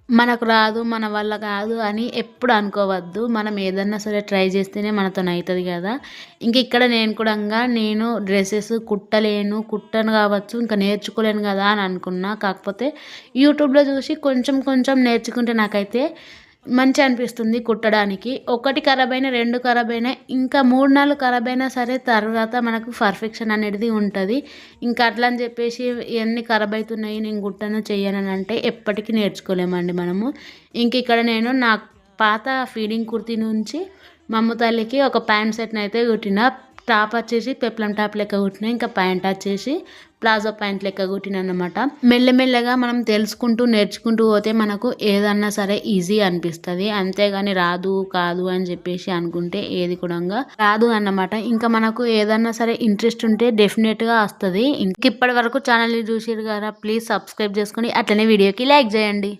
మనకు రాదు, మన వల్ల కాదు అని ఎప్పుడు అనుకోవద్దు. మనం ఏదన్నా సరే ట్రై చేస్తేనే మనతోనయితది గదా! ఇక్కడ నేను కూడంగా నేను డ్రెసెస్ కుట్టలేను, కుట్టను కావచ్చు, ఇంకా నేర్చుకోలేను గదా అని అనుకున్నా. కాకపోతే యూట్యూబ్‌లో చూసి కొంచెం కొంచెం నేర్చుకుంటే నాకైతే మంచిగా అనిపిస్తుంది కుట్టడానికి. ఒకటి ఖరాబైన, 2 ఖరాబైన, ఇంకా 3, 4 ఖరాబైనా సరే తర్వాత మనకు పర్ఫెక్షన్ అనేది ఉంటది. ఇంకా అట్లా అని చెప్పేసి ఇయన్నీ ఖరాబయితున్నాయి, నేను కుట్టను, చెయ్యననంటే ఎప్పటికి నేర్చుకోలేమండి మనము. ఇక్కడ నేను నా పాత ఫీడింగ్ కుర్తీ నుంచి మా అమ్మ తల్లికి ఒక ప్యాంట్ సెట్‌నయితే కుట్టిన. టాప్ వచ్చేసి పెప్లం టాప్ లెక్క కుట్టిన. ఇంకా ప్యాంట్ వచ్చేసి ప్లాజో ప్యాంట్ లెక్క కుట్టిననమాట. మెల్లమెల్లగా మనం తెలుసుకుంటూ, నేర్చుకుంటూ పోతే మనకు ఏదన్నా సరే ఈజీ అనిపిస్తది. అంతేగాని రాదు, కాదు అని చెప్పేసి అనుకుంటే ఏది కూడంగా రాదు అన్నమాట. మనకు ఏదన్నా సరే ఇంట్రెస్ట్ ఉంటే డెఫినెట్‌గా వస్తది. ఇప్పటి వరకు ఛానల్‌ని చూసిర్రు కదా! ప్లీజ్ సబ్స్క్రైబ్ చేసుకొని అట్లనే వీడియోకి లైక్ చేయండి.